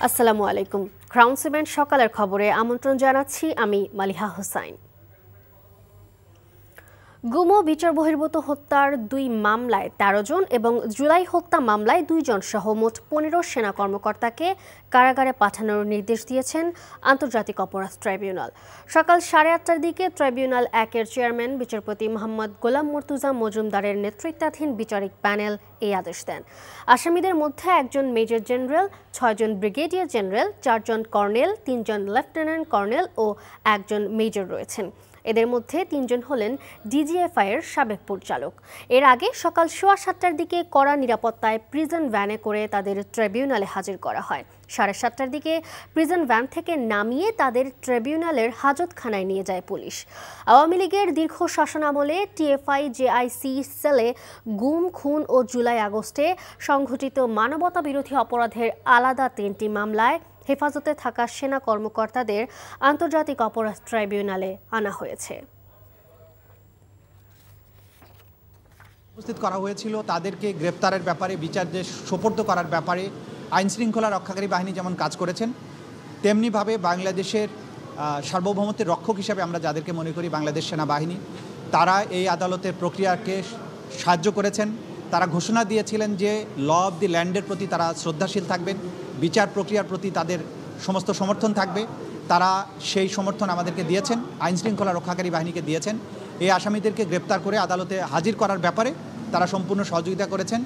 আসসালামু আলাইকুম। Crown cement সকালের খবরে আমন্ত্রণ জানাচ্ছি আমি মালিহা হোসাইন। গুম ও বিচার বহির্ভূত হত্যার ২ মামলায় ১৩ জন এবং জুলাই হত্যা মামলায় ২ জন সহ মোট ১৫ সেনা কর্মকর্তাকে কারাগারে পাঠানোর নির্দেশ দিয়েছেন আন্তর্জাতিক অপরাধ ট্রাইব্যুনাল। সকাল ৮:৩০টার দিকে ট্রাইব্যুনাল ১-এর চেয়ারম্যান বিচারপতি মোহাম্মদ গোলাম মুর্তুজা মজুমদারের নেতৃত্বাধীন বিচারিক প্যানেল এই আদেশ দেন। আসামিদের মধ্যে একজন মেজর জেনারেল, ৬ জন ব্রিগেডিয়ার জেনারেল, ৪ জন কর্নেল, ৩ জন লেফটেন্যান্ট কর্নেল ও একজন মেজর রয়েছেন। এদের মধ্যে ৩ জন হলেন ডিজিএফআই-এর সাবেক পরিচালক। এর আগে সকাল ৭:৩০টার দিকে কড়া নিরাপত্তায় প্রিজন ভ্যানে করে তাদের ট্রাইব্যুনালে হাজির করা হয়। ৭:৩০টার দিকে প্রিজন ভ্যান থেকে নামিয়ে তাদের ট্রাইব্যুনালের হাজতখানায় নিয়ে যায় পুলিশ। আওয়ামী লীগের দীর্ঘ শাসনামলে টিএফআই জেআইসি সেলে গুম, খুন ও জুলাই আগস্টে সংঘটিত মানবতা বিরোধী অপরাধের আলাদা ৩টি মামলায় হেফাজতে থাকা সেনা কর্মকর্তাদের আন্তর্জাতিক অপরাধ ট্রাইব্যুনালে আনা হয়েছে। উপস্থিত করা হয়েছিল তাদেরকে গ্রেপ্তারের ব্যাপারে, বিচারে সোপর্দ করার ব্যাপারে আইনশৃঙ্খলা রক্ষাকারী বাহিনী যেমন কাজ করেছেন, তেমনিভাবে বাংলাদেশের সার্বভৌমত্বের রক্ষক হিসাবে আমরা যাদেরকে মনে করি বাংলাদেশ সেনাবাহিনী, তারা এই আদালতের প্রক্রিয়াকে সাহায্য করেছেন। তারা ঘোষণা দিয়েছিলেন যে ল অব দি ল্যান্ডের প্রতি তারা শ্রদ্ধাশীল থাকবেন, বিচার প্রক্রিয়ার প্রতি তাদের সমস্ত সমর্থন থাকবে। তারা সেই সমর্থন আমাদেরকে দিয়েছেন, আইনশৃঙ্খলা রক্ষাকারী বাহিনীকে দিয়েছেন। এই আসামিদেরকে গ্রেপ্তার করে আদালতে হাজির করার ব্যাপারে তারা সম্পূর্ণ সহযোগিতা করেছেন।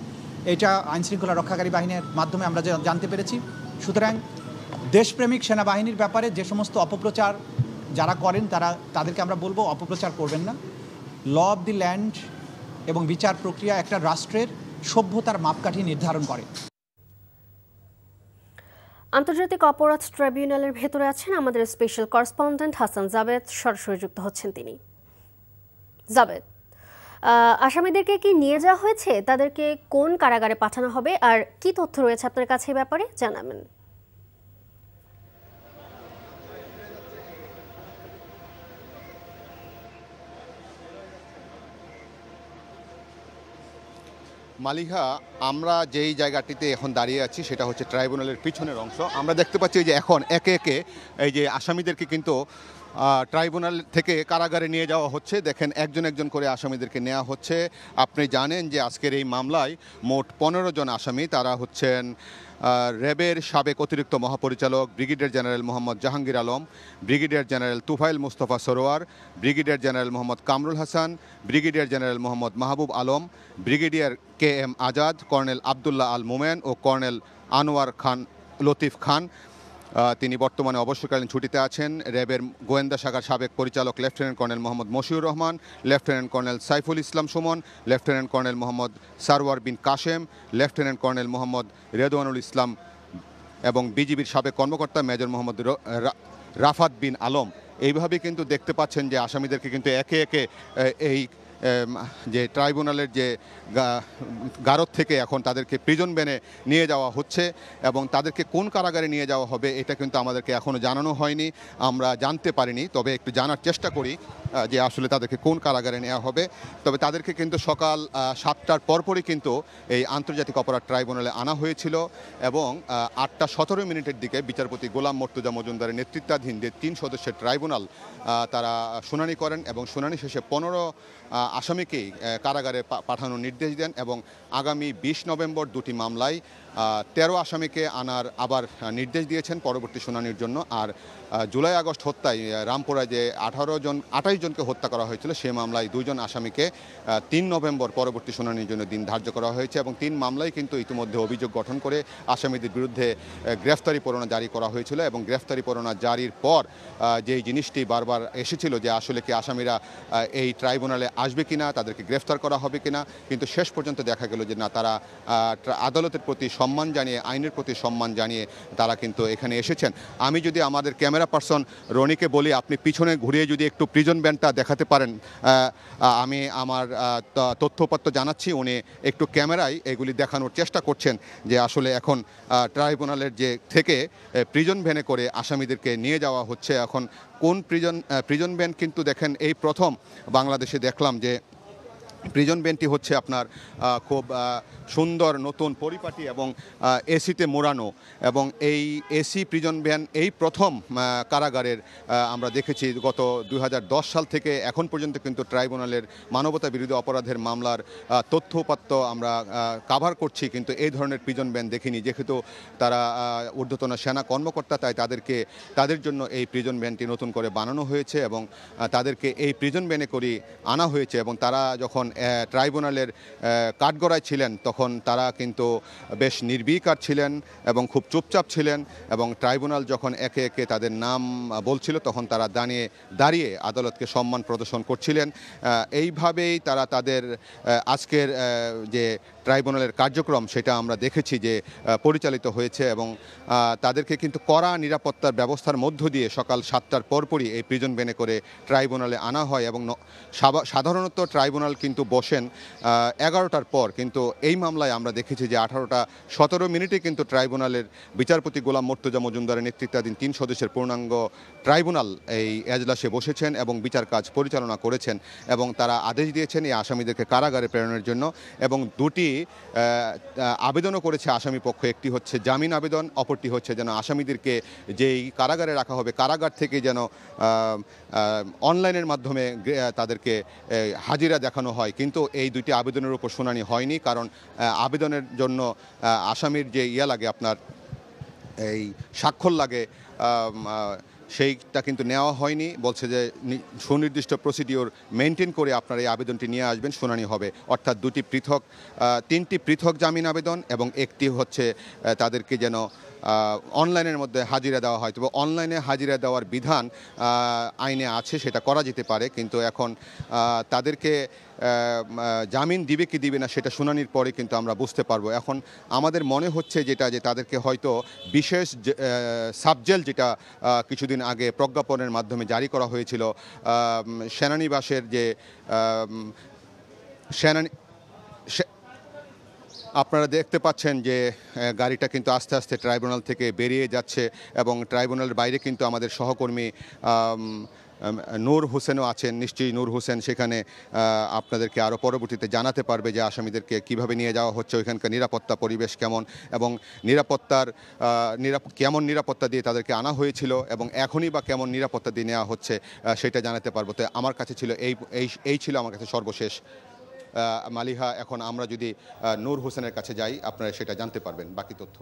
এটা আইনশৃঙ্খলা রক্ষাকারী বাহিনীর মাধ্যমে আমরা জানতে পেরেছি। সুতরাং দেশপ্রেমিক সেনাবাহিনীর ব্যাপারে যে সমস্ত অপপ্রচার যারা করেন তাদেরকে আমরা বলবো অপপ্রচার করবেন না। ল অব দি ল্যান্ড এবং বিচার প্রক্রিয়া একটা রাষ্ট্রের সভ্যতার মাপকাঠি নির্ধারণ করে। আন্তর্জাতিক অপরাধ ট্রাইব্যুনালের ভেতরে আছেন আমাদের স্পেশাল করেসপন্ডেন্ট হাসান জাবেদ, সরাসরি যুক্ত হচ্ছেন তিনি। জাবেদ, আসামিদেরকে কি নিয়ে যাওয়া হয়েছে? তাদেরকে কোন কারাগারে পাঠানো হবে আর কি তথ্য রয়েছে আপনার কাছে এই ব্যাপারে জানাবেন। মালিহা, আমরা যেই জায়গাটিতে এখন দাঁড়িয়ে আছি সেটা হচ্ছে ট্রাইব্যুনালের পিছনের অংশ। আমরা দেখতে পাচ্ছি যে এখন একে একে এই যে আসামিদেরকে কিন্তু ট্রাইব্যুনাল থেকে কারাগারে নিয়ে যাওয়া হচ্ছে। দেখেন একজন একজন করে আসামিদেরকে নেওয়া হচ্ছে। আপনি জানেন যে আজকের এই মামলায় মোট 15 জন আসামি। তারা হচ্ছেন র্যাবের সাবেক অতিরিক্ত মহাপরিচালক brigadier general Mohammad Jahangir Alam, brigadier general Tufail Mustafa Sarwar, brigadier general Mohammad Kamrul Hasan, brigadier general Mohammad Mahbub Alam, brigadier KM Azad, colonel Abdullah Al Momen ও কর্নেল আনোয়ার খান লতিফ খান। তিনি বর্তমানে অবসরকালীন ছুটিতে আছেন। র্যাবের গোয়েন্দা শাখার সাবেক পরিচালক lieutenant colonel Mohammad Mashiur Rahman, lieutenant colonel Saiful Islam Sumon, lieutenant colonel Mohammad Sarwar Bin Kashem, lieutenant colonel Mohammad Redwanul Islam এবং বিজিবির সাবেক কর্মকর্তা মেজর মোহাম্মদ রাফাত বিন আলম। এইভাবে কিন্তু দেখতে পাচ্ছেন যে আসামিদেরকে কিন্তু একে একে এই যে ট্রাইব্যুনালের যে গারদ থেকে এখন তাদেরকে প্রিজন ভ্যানে নিয়ে যাওয়া হচ্ছে এবং তাদেরকে কোন কারাগারে নিয়ে যাওয়া হবে এটা কিন্তু আমাদেরকে এখনও জানানো হয়নি, আমরা জানতে পারিনি। তবে একটু জানার চেষ্টা করি যে আসলে তাদেরকে কোন কারাগারে নেওয়া হবে। তবে তাদেরকে কিন্তু সকাল 7টার পরপরই কিন্তু এই আন্তর্জাতিক অপরাধ ট্রাইব্যুনালে আনা হয়েছিল এবং 8:17 দিকে বিচারপতি গোলাম মুর্তুজা মজুমদারের নেতৃত্বাধীন যে 3 সদস্যের ট্রাইব্যুনাল তারা শুনানি করেন এবং শুনানি শেষে 15 আসামিকেই কারাগারে পাঠানোর নির্দেশ দেন এবং আগামী 20 নভেম্বর 2টি মামলায় 13 আসামিকে আনার আবার নির্দেশ দিয়েছেন পরবর্তী শুনানির জন্য। আর জুলাই আগস্ট হত্যায় রামপুরায় যে 28 জনকে হত্যা করা হয়েছিল সেই মামলায় 2 জন আসামিকে 3 নভেম্বর পরবর্তী শুনানির জন্য দিন ধার্য করা হয়েছে এবং 3 মামলায় কিন্তু ইতিমধ্যে অভিযোগ গঠন করে আসামিদের বিরুদ্ধে গ্রেফতারি পরোয়ানা জারি করা হয়েছিল এবং গ্রেফতারি পরোয়ানা জারির পর যেই জিনিসটি বারবার এসেছিল যে আসলে কি আসামিরা এই ট্রাইব্যুনালে আসবে কিনা, তাদেরকে গ্রেফতার করা হবে কিনা, কিন্তু শেষ পর্যন্ত দেখা গেল যে না, তারা আদালতের প্রতি সম্মান জানিয়ে, আইনের প্রতি সম্মান জানিয়ে তারা কিন্তু এখানে এসেছেন। আমি যদি আমাদের ক্যামেরা পার্সন রনিকে বলি আপনি পিছনে ঘুরিয়ে যদি একটু প্রিজন ভ্যানটা দেখাতে পারেন, আমি আমার তথ্যপত্র জানাচ্ছি উনি একটু ক্যামেরায় এগুলি দেখানোর চেষ্টা করছেন যে আসলে এখন ট্রাইব্যুনালের যে থেকে প্রিজন ভ্যানে করে আসামিদেরকে নিয়ে যাওয়া হচ্ছে। এখন কোন প্রিজন ভ্যান কিন্তু দেখেন এই প্রথম বাংলাদেশে দেখলাম যে প্রিজন ভ্যানটি হচ্ছে আপনার খুব সুন্দর নতুন পরিপাটি এবং এসিতে মোড়ানো, এবং এই এসি প্রিজন ভ্যান এই প্রথম কারাগারের আমরা দেখেছি গত 2010 সাল থেকে এখন পর্যন্ত কিন্তু ট্রাইব্যুনালের মানবতা বিরোধী অপরাধের মামলার তথ্য উপাত্ত আমরা কাভার করছি, কিন্তু এই ধরনের প্রিজন ভ্যান দেখিনি। যেহেতু তারা ঊর্ধ্বতন সেনা কর্মকর্তা, তাই তাদের জন্য এই প্রিজন ভ্যানটি নতুন করে বানানো হয়েছে এবং তাদেরকে এই প্রিজন ভ্যানে করে আনা হয়েছে। এবং তারা যখন ট্রাইব্যুনালের কাঠগড়ায় ছিলেন তখন তারা কিন্তু বেশ নির্বিকার ছিলেন এবং খুব চুপচাপ ছিলেন, এবং ট্রাইব্যুনাল যখন একে একে তাদের নাম বলছিল তখন তারা দাঁড়িয়ে আদালতকে সম্মান প্রদর্শন করছিলেন। এইভাবেই তারা তাদের আজকের যে ট্রাইব্যুনালের কার্যক্রম সেটা আমরা দেখেছি যে পরিচালিত হয়েছে, এবং তাদেরকে কিন্তু কড়া নিরাপত্তার ব্যবস্থার মধ্য দিয়ে সকাল 7টার পরপরই এই প্রিজন ভ্যানে করে ট্রাইব্যুনালে আনা হয়। এবং সাধারণত ট্রাইব্যুনাল কিন্তু বসেন 11টার পর, কিন্তু এই মামলায় আমরা দেখেছি যে 18টা 17 মিনিটে কিন্তু ট্রাইব্যুনালের বিচারপতি গোলাম মর্তুজা মজুমদারের নেতৃত্বাধীন 3 সদস্যের পূর্ণাঙ্গ ট্রাইব্যুনাল এই এজলাসে বসেছেন এবং বিচার কাজ পরিচালনা করেছেন, এবং তারা আদেশ দিয়েছেন এই আসামিদেরকে কারাগারে প্রেরণের জন্য। এবং দুটি আবেদনও করেছে আসামি পক্ষ, একটি হচ্ছে জামিন আবেদন, অপরটি হচ্ছে যেন আসামিদেরকে যেই কারাগারে রাখা হবে কারাগার থেকে যেন অনলাইনের মাধ্যমে তাদেরকে হাজিরা দেখানো হয়। কিন্তু এই দুটি আবেদনের উপর শুনানি হয়নি, কারণ আবেদনের জন্য আসামির যে লাগে আপনার এই স্বাক্ষর লাগে, সেইটা কিন্তু নেওয়া হয়নি। বলছে যে সুনির্দিষ্ট প্রসিডিওর মেনটেন করে আপনার এই আবেদনটি নিয়ে আসবেন, শুনানি হবে। অর্থাৎ তিনটি পৃথক জামিন আবেদন এবং একটি হচ্ছে তাদেরকে যেন অনলাইনের মধ্যে হাজিরা দেওয়া হয়। তবে অনলাইনে হাজিরা দেওয়ার বিধান আইনে আছে, সেটা করা যেতে পারে, কিন্তু এখন তাদেরকে জামিন দিবে কি দিবে না সেটা শুনানির পরে কিন্তু আমরা বুঝতে পারবো। এখন আমাদের মনে হচ্ছে যে তাদেরকে হয়তো বিশেষ সাবজেল, যেটা কিছুদিন আগে প্রজ্ঞাপনের মাধ্যমে জারি করা হয়েছিল, সেনানিবাসের যে আপনারা দেখতে পাচ্ছেন যে গাড়িটা কিন্তু আস্তে আস্তে ট্রাইব্যুনাল থেকে বেরিয়ে যাচ্ছে, এবং ট্রাইব্যুনালের বাইরে কিন্তু আমাদের সহকর্মী নূর হোসেনও আছেন। নিশ্চয়ই নূর হোসেন সেখানে আপনাদেরকে আরও পরবর্তীতে জানাতে পারবে যে আসামিদেরকে কিভাবে নিয়ে যাওয়া হচ্ছে, ওইখানকার নিরাপত্তা পরিবেশ কেমন, এবং কেমন নিরাপত্তা দিয়ে তাদেরকে আনা হয়েছিল, এবং এখনই বা কেমন নিরাপত্তা দিয়ে নেওয়া হচ্ছে সেটা জানাতে পারবো। তো আমার কাছে ছিল এই ছিল আমার কাছে সর্বশেষ। মালিহা, এখন আমরা যদি নূর হোসেনের কাছে যাই, আপনারা সেটা জানতে পারবেন বাকি তথ্য।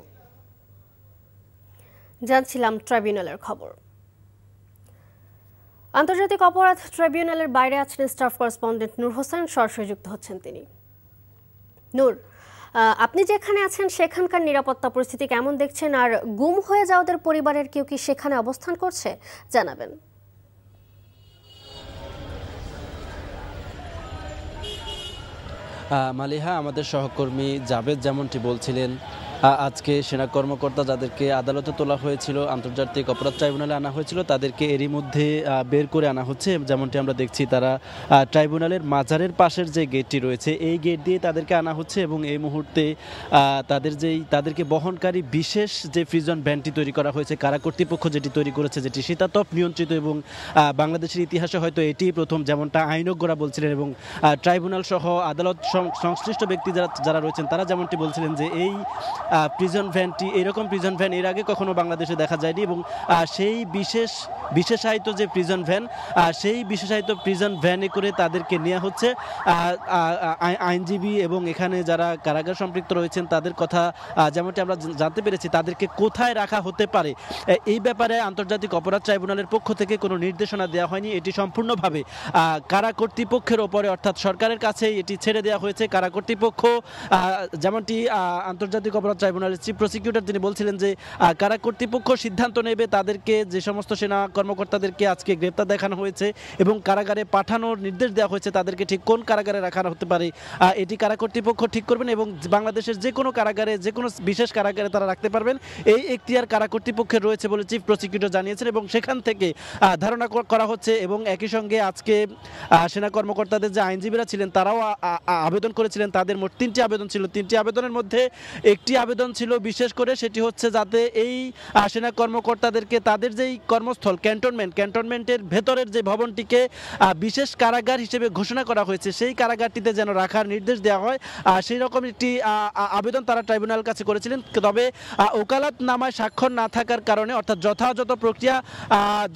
জানছিলাম ট্রাইব্যুনালের খবর। আন্তর্জাতিক অপরাধ ট্রাইব্যুনালের বাইরে আছেন স্টাফ করেসপন্ডেন্ট নূর হোসেন, সরাসরি যুক্ত হচ্ছেন তিনি। নূর, আপনি যেখানে আছেন সেখানকার নিরাপত্তা পরিস্থিতি কেমন দেখছেন, আর গুম হয়ে যাওয়াদের পরিবারের কেউ কি সেখানে অবস্থান করছে, জানাবেন। মালিহা, আমাদের সহকর্মী জাভেদ যেমনটি বলছিলেন, আজকে সেনা কর্মকর্তা যাদেরকে আদালতে তোলা হয়েছিল, আন্তর্জাতিক অপরাধ ট্রাইব্যুনালে আনা হয়েছিল, তাদেরকে এরই মধ্যে বের করে আনা হচ্ছে। যেমনটি আমরা দেখছি, তারা ট্রাইব্যুনালের মাজারের পাশের যে গেটটি রয়েছে এই গেট দিয়ে তাদেরকে আনা হচ্ছে, এবং এই মুহূর্তে তাদেরকে বহনকারী বিশেষ যে প্রিজন ভ্যানটি তৈরি করা হয়েছে, কারা কর্তৃপক্ষ যেটি তৈরি করেছে, যেটি শীতাতপ নিয়ন্ত্রিত, এবং বাংলাদেশের ইতিহাসে হয়তো এটি প্রথম, যেমনটা আইনজ্ঞরা বলছিলেন, এবং ট্রাইব্যুনাল সহ আদালত সংশ্লিষ্ট ব্যক্তি যারা রয়েছেন তারা যেমনটি বলছিলেন যে এই প্রিজন ভ্যানটি, এরকম প্রিজন ভ্যান এর আগে কখনো বাংলাদেশে দেখা যায়নি, এবং সেই বিশেষায়িত যে প্রিজন ভ্যান, সেই বিশেষায়িত প্রিজন ভ্যানে করে তাদেরকে নেওয়া হচ্ছে। আইনজীবী এবং এখানে যারা কারাগার সম্পৃক্ত রয়েছেন তাদের কথা যেমনটি আমরা জানতে পেরেছি, তাদেরকে কোথায় রাখা হতে পারে এই ব্যাপারে আন্তর্জাতিক অপরাধ ট্রাইব্যুনালের পক্ষ থেকে কোনো নির্দেশনা দেওয়া হয়নি। এটি সম্পূর্ণভাবে কারা কর্তৃপক্ষের ওপরে, অর্থাৎ সরকারের কাছে এটি ছেড়ে দেওয়া হয়েছে। কারা কর্তৃপক্ষ, যেমনটি আন্তর্জাতিক অপরাধ ট্রাইব্যুনালের চিফ প্রসিকিউটর তিনি বলছিলেন যে কারা কর্তৃপক্ষ সিদ্ধান্ত নেবে তাদেরকে, যে সমস্ত সেনা কর্মকর্তাদেরকে আজকে গ্রেপ্তার দেখানো হয়েছে এবং কারাগারে পাঠানোর নির্দেশ দেওয়া হয়েছে, তাদেরকে ঠিক কোন কারাগারে রাখা হতে পারে এটি কারা কর্তৃপক্ষ ঠিক করবেন, এবং বাংলাদেশের যে কোনো কারাগারে, যে কোনো বিশেষ কারাগারে তারা রাখতে পারবেন, এই এখতিয়ার কারা কর্তৃপক্ষের রয়েছে বলে চিফ প্রসিকিউটর জানিয়েছেন। এবং সেখান থেকে ধারণা করা হচ্ছে, এবং একই সঙ্গে আজকে সেনা কর্মকর্তাদের যে আইনজীবীরা ছিলেন তারাও আবেদন করেছিলেন, তাদের মোট 3টি আবেদন ছিল। 3টি আবেদনের মধ্যে একটি আবেদন ছিল বিশেষ করে সেটি হচ্ছে যাতে এই সেনা কর্মকর্তাদেরকে তাদের যেই কর্মস্থল ক্যান্টনমেন্টের ভেতরের যে ভবনটিকে বিশেষ কারাগার হিসেবে ঘোষণা করা হয়েছে সেই কারাগারটিতে যেন রাখার নির্দেশ দেওয়া হয়, সেই রকম একটি আবেদন তারা ট্রাইব্যুনালের কাছে করেছিলেন। তবে ওকালতনামায় স্বাক্ষর না থাকার কারণে অর্থাৎ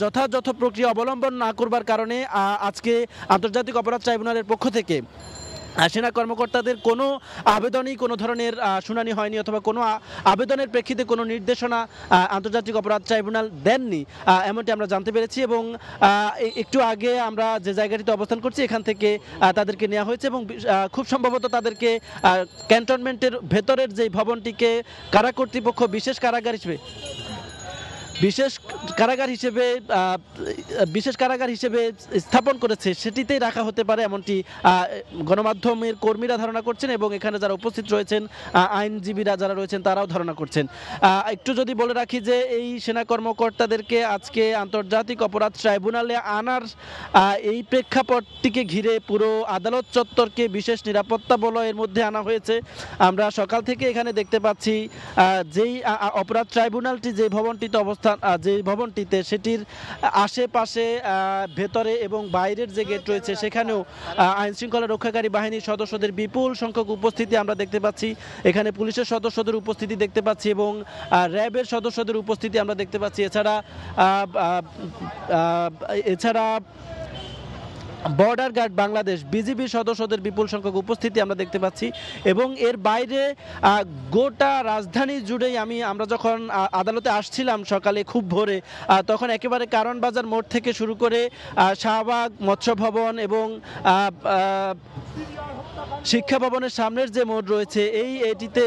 যথাযথ প্রক্রিয়া অবলম্বন না করবার কারণে আজকে আন্তর্জাতিক অপরাধ ট্রাইব্যুনালের পক্ষ থেকে সেনা কর্মকর্তাদের কোনো আবেদনই কোনো ধরনের শুনানি হয়নি অথবা কোনো আবেদনের প্রেক্ষিতে কোনো নির্দেশনা আন্তর্জাতিক অপরাধ ট্রাইব্যুনাল দেননি, এমনটি আমরা জানতে পেরেছি। এবং একটু আগে আমরা যে জায়গাটিতে অবস্থান করছি এখান থেকে তাদেরকে নেওয়া হয়েছে এবং খুব সম্ভবত তাদেরকে ক্যান্টনমেন্টের ভেতরের যে ভবনটিকে কারা কর্তৃপক্ষ বিশেষ কারাগার হিসেবে স্থাপন করেছে সেটিতেই রাখা হতে পারে, এমনটি গণমাধ্যমের কর্মীরা ধারণা করছেন এবং এখানে যারা উপস্থিত রয়েছেন আইনজীবীরা যারা রয়েছেন তারাও ধারণা করছেন। একটু যদি বলে রাখি যে এই সেনা কর্মকর্তাদেরকে আজকে আন্তর্জাতিক অপরাধ ট্রাইব্যুনালে আনার এই প্রেক্ষাপটটিকে ঘিরে পুরো আদালত চত্বরকে বিশেষ নিরাপত্তা বলয়ের মধ্যে আনা হয়েছে। আমরা সকাল থেকে এখানে দেখতে পাচ্ছি যেই অপরাধ ট্রাইব্যুনালটি যে ভবনটিতে সেটির আশেপাশে ভেতরে এবং বাইরের যে গেট রয়েছে সেখানেও আইন শৃঙ্খলা রক্ষাকারী বাহিনীর সদস্যদের বিপুল সংখ্যক উপস্থিতি আমরা দেখতে পাচ্ছি। এখানে পুলিশের সদস্যদের উপস্থিতি দেখতে পাচ্ছি এবং র্যাবের সদস্যদের উপস্থিতি আমরা দেখতে পাচ্ছি। এছাড়া বর্ডার গার্ড বাংলাদেশ বিজিবি সদস্যদের বিপুল সংখ্যক উপস্থিতি আমরা দেখতে পাচ্ছি এবং এর বাইরে গোটা রাজধানী জুড়েই আমরা যখন আদালতে আসছিলাম সকালে খুব ভোরে, তখন একেবারে কারণ বাজার মোড় থেকে শুরু করে শাহবাগ মৎস্য ভবন এবং শিক্ষা ভবনের সামনের যে মোড় রয়েছে এটিতে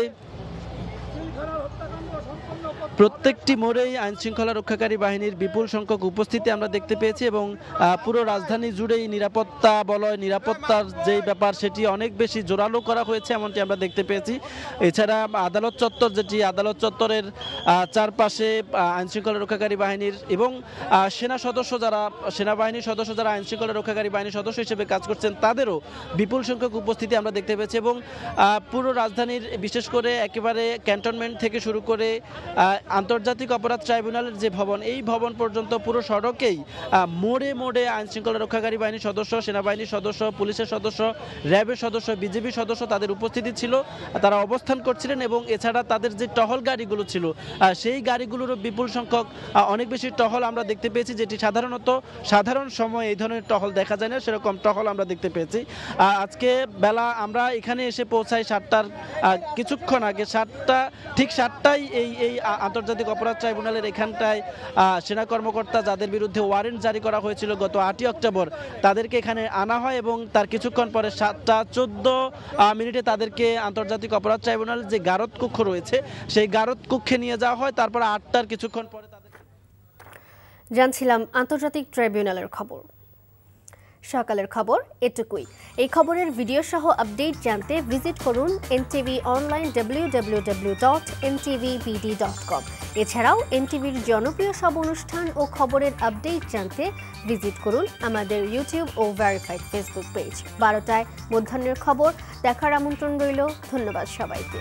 প্রত্যেকটি মোড়েই আইন শৃঙ্খলা রক্ষাকারী বাহিনীর বিপুল সংখ্যক উপস্থিতি আমরা দেখতে পেয়েছি এবং পুরো রাজধানী জুড়েই নিরাপত্তার যে ব্যাপার সেটি অনেক বেশি জোরালো করা হয়েছে এমনটি আমরা দেখতে পেয়েছি। এছাড়া আদালত চত্বরের চারপাশে আইন শৃঙ্খলা রক্ষাকারী বাহিনীর এবং সেনাবাহিনীর সদস্য যারা আইন শৃঙ্খলা রক্ষাকারী বাহিনীর সদস্য হিসেবে কাজ করছেন তাদেরও বিপুল সংখ্যক উপস্থিতি আমরা দেখতে পেয়েছি এবং পুরো রাজধানীর বিশেষ করে একেবারে ক্যান্টনমেন্ট থেকে শুরু করে আন্তর্জাতিক অপরাধ ট্রাইব্যুনালের যে ভবন এই ভবন পর্যন্ত পুরো সড়কেই মোড়ে মোড়ে আইন শৃঙ্খলা রক্ষাকারী বাহিনীর সদস্য, সেনাবাহিনীর সদস্য, পুলিশের সদস্য, র্যাবের সদস্য, বিজিবি সদস্য তাদের উপস্থিতি ছিল, তারা অবস্থান করছিলেন এবং এছাড়া তাদের যে টহল গাড়িগুলো ছিল সেই গাড়িগুলোরও বিপুল সংখ্যক অনেক বেশি টহল আমরা দেখতে পেয়েছি, যেটি সাধারণ সময় এই ধরনের টহল দেখা যায় না, সেরকম টহল আমরা দেখতে পেয়েছি। আজকে বেলা আমরা এখানে এসে পৌঁছাই 7টার কিছুক্ষণ আগে, ঠিক 7টায় এই আন্তর্জাতিক অপরাধ ট্রাইব্যুনালের এখানটায় সেনা কর্মকর্তা যাদের বিরুদ্ধে ওয়ারেন্ট জারি করা হয়েছিল গত 8ই অক্টোবর তাদেরকে এখানে আনা হয় এবং তার কিছুক্ষণ পরে 7টা14 তাদেরকে আন্তর্জাতিক অপরাধ ট্রাইব্যুনালের যে গারদ কক্ষ রয়েছে সেই গারদ কক্ষে নিয়ে যাওয়া হয়। তারপর 8টার কিছুক্ষণ পরে জানছিলাম আন্তর্জাতিক ট্রাইব্যুনালের খবর। সকালের খবর এটুকুই। এই খবরের ভিডিও সহ আপডেট জানতে ভিজিট করুন NTV অনলাইন www.ntvbd.com। এছাড়াও NTVর জনপ্রিয় সব অনুষ্ঠান ও খবরের আপডেট জানতে ভিজিট করুন আমাদের ইউটিউব ও ভেরিফাইড ফেসবুক পেজ। 12টায় মধ্যাহ্নের খবর দেখার আমন্ত্রণ রইল। ধন্যবাদ সবাইকে।